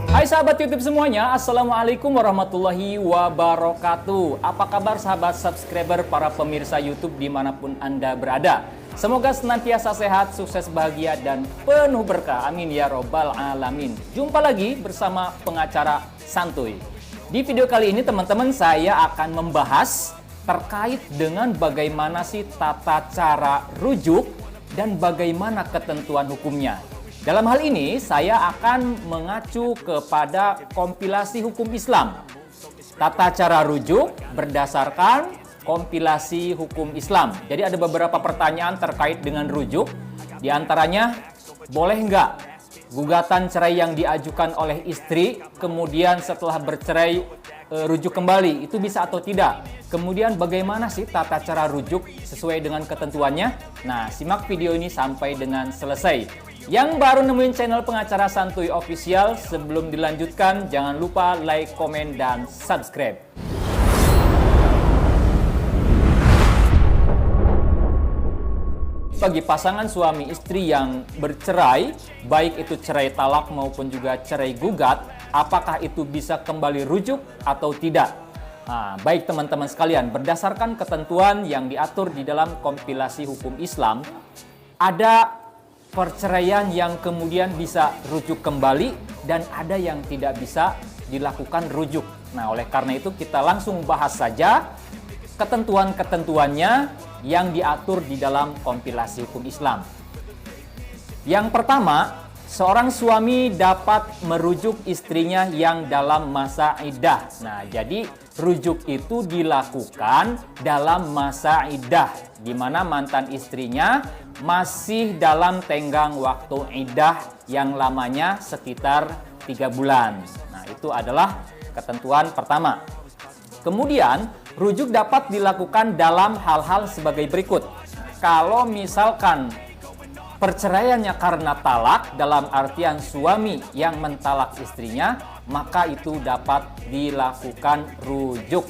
Hai sahabat YouTube semuanya, Assalamualaikum warahmatullahi wabarakatuh. Apa kabar sahabat subscriber, para pemirsa YouTube dimanapun Anda berada? Semoga senantiasa sehat, sukses, bahagia, dan penuh berkah. Amin ya robbal alamin. Jumpa lagi bersama pengacara santuy. Di video kali ini teman-teman, saya akan membahas terkait dengan bagaimana sih tata cara rujuk dan bagaimana ketentuan hukumnya. Dalam hal ini, saya akan mengacu kepada kompilasi hukum Islam. Tata cara rujuk berdasarkan kompilasi hukum Islam. Jadi ada beberapa pertanyaan terkait dengan rujuk. Di antaranya, boleh nggak gugatan cerai yang diajukan oleh istri, kemudian setelah bercerai rujuk kembali, itu bisa atau tidak? Kemudian bagaimana sih tata cara rujuk sesuai dengan ketentuannya? Nah, simak video ini sampai dengan selesai. Yang baru nemuin channel Pengacara Santuy Official, sebelum dilanjutkan jangan lupa like, komen, dan subscribe. Bagi pasangan suami istri yang bercerai, baik itu cerai talak maupun juga cerai gugat, apakah itu bisa kembali rujuk atau tidak? Nah, baik teman-teman sekalian, berdasarkan ketentuan yang diatur di dalam kompilasi hukum Islam, ada perceraian yang kemudian bisa rujuk kembali dan ada yang tidak bisa dilakukan rujuk. Nah, oleh karena itu kita langsung bahas saja ketentuan-ketentuannya yang diatur di dalam kompilasi hukum Islam. Yang pertama, seorang suami dapat merujuk istrinya yang dalam masa iddah. Nah, jadi rujuk itu dilakukan dalam masa iddah, di mana mantan istrinya masih dalam tenggang waktu iddah yang lamanya sekitar 3 bulan. Nah, itu adalah ketentuan pertama. Kemudian, rujuk dapat dilakukan dalam hal-hal sebagai berikut. Kalau misalkan perceraiannya karena talak, dalam artian suami yang mentalak istrinya, maka itu dapat dilakukan rujuk.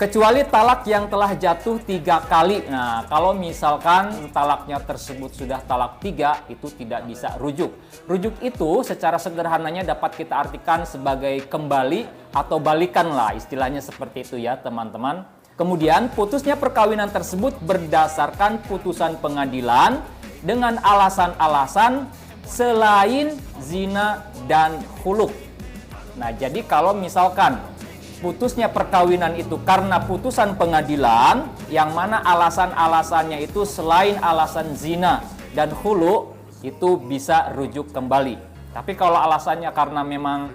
Kecuali talak yang telah jatuh 3 kali. Nah, kalau misalkan talaknya tersebut sudah talak 3, itu tidak bisa rujuk. Rujuk itu secara sederhananya dapat kita artikan sebagai kembali atau balikan lah, istilahnya seperti itu ya teman-teman. Kemudian putusnya perkawinan tersebut berdasarkan putusan pengadilan dengan alasan-alasan selain zina dan khuluk. Nah, jadi kalau misalkan putusnya perkawinan itu karena putusan pengadilan, yang mana alasan-alasannya itu selain alasan zina dan khulu, itu bisa rujuk kembali. Tapi kalau alasannya karena memang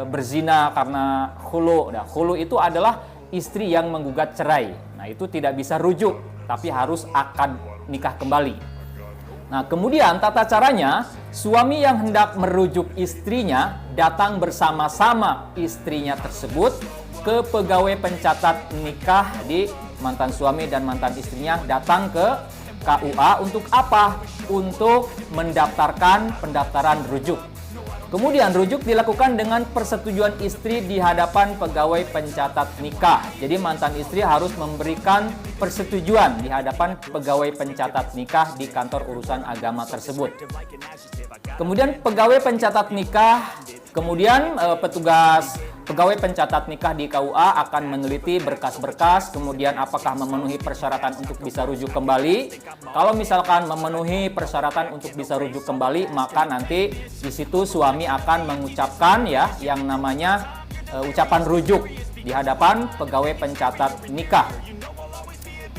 berzina, karena khulu, nah khulu itu adalah istri yang menggugat cerai. Nah, itu tidak bisa rujuk, tapi harus akad nikah kembali. Nah, kemudian tata caranya, suami yang hendak merujuk istrinya datang bersama-sama istrinya tersebut ke pegawai pencatat nikah di mantan suami dan mantan istrinya, datang ke KUA untuk apa? Untuk mendaftarkan pendaftaran rujuk. Kemudian rujuk dilakukan dengan persetujuan istri di hadapan pegawai pencatat nikah. Jadi mantan istri harus memberikan persetujuan di hadapan pegawai pencatat nikah di kantor urusan agama tersebut. Kemudian pegawai pencatat nikah, kemudian petugas pegawai pencatat nikah di KUA akan meneliti berkas-berkas, kemudian apakah memenuhi persyaratan untuk bisa rujuk kembali. Kalau misalkan memenuhi persyaratan untuk bisa rujuk kembali, maka nanti di situ suami akan mengucapkan ya yang namanya ucapan rujuk di hadapan pegawai pencatat nikah,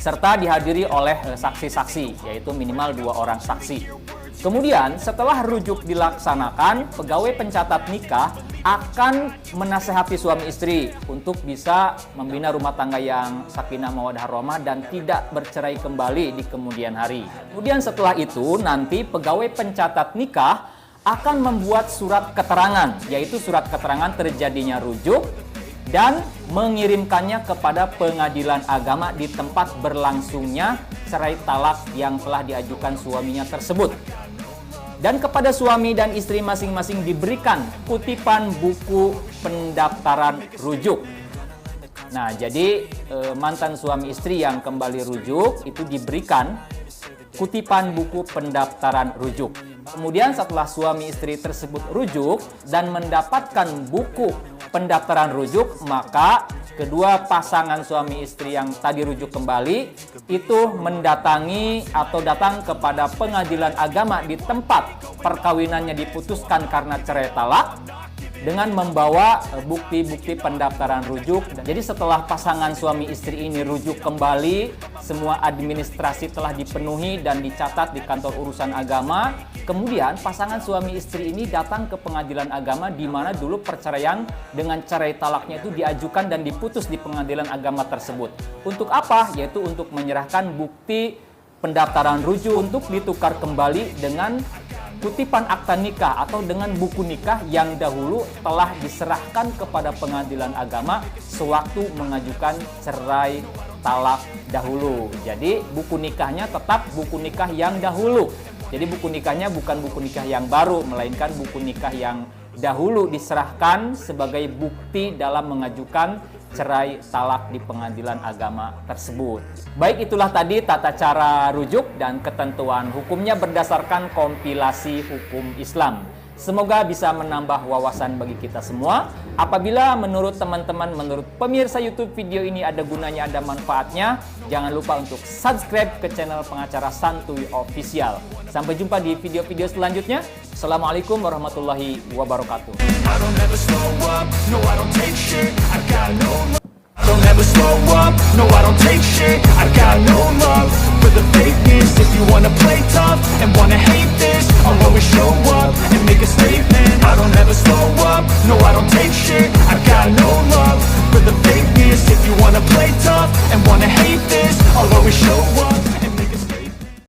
serta dihadiri oleh saksi-saksi, yaitu minimal 2 orang saksi. Kemudian setelah rujuk dilaksanakan, pegawai pencatat nikah akan menasehati suami istri untuk bisa membina rumah tangga yang sakinah mawaddah rahmah dan tidak bercerai kembali di kemudian hari. Kemudian setelah itu nanti pegawai pencatat nikah akan membuat surat keterangan, yaitu surat keterangan terjadinya rujuk, dan mengirimkannya kepada pengadilan agama di tempat berlangsungnya cerai talak yang telah diajukan suaminya tersebut. Dan kepada suami dan istri masing-masing diberikan kutipan buku pendaftaran rujuk. Nah, jadi mantan suami istri yang kembali rujuk itu diberikan kutipan buku pendaftaran rujuk. Kemudian setelah suami istri tersebut rujuk dan mendapatkan buku pendaftaran rujuk, maka kedua pasangan suami istri yang tadi rujuk kembali itu mendatangi atau datang kepada pengadilan agama di tempat perkawinannya diputuskan karena cerai talak dengan membawa bukti-bukti pendaftaran rujuk. Jadi setelah pasangan suami istri ini rujuk kembali, semua administrasi telah dipenuhi dan dicatat di kantor urusan agama. Kemudian pasangan suami istri ini datang ke pengadilan agama di mana dulu perceraian dengan cerai talaknya itu diajukan dan diputus di pengadilan agama tersebut. Untuk apa? Yaitu untuk menyerahkan bukti pendaftaran rujuk untuk ditukar kembali dengan kutipan akta nikah atau dengan buku nikah yang dahulu telah diserahkan kepada pengadilan agama sewaktu mengajukan cerai talak dahulu. Jadi buku nikahnya tetap buku nikah yang dahulu. Jadi buku nikahnya bukan buku nikah yang baru, melainkan buku nikah yang dahulu diserahkan sebagai bukti dalam mengajukan cerai talak di pengadilan agama tersebut. Baik, itulah tadi tata cara rujuk dan ketentuan hukumnya berdasarkan kompilasi hukum Islam. Semoga bisa menambah wawasan bagi kita semua. Apabila menurut teman-teman, menurut pemirsa YouTube video ini ada gunanya, ada manfaatnya, jangan lupa untuk subscribe ke channel Pengacara Santuy Official. Sampai jumpa di video-video selanjutnya. Assalamualaikum warahmatullahi wabarakatuh. Don't ever slow up, no I don't take shit. I got no love for the fakeness. If you wanna play tough and wanna hate this, I'll always show up and make a statement. I don't ever slow up, no I don't take shit. I got no love for the fakeness. If you wanna play tough and wanna hate this, I'll always show up.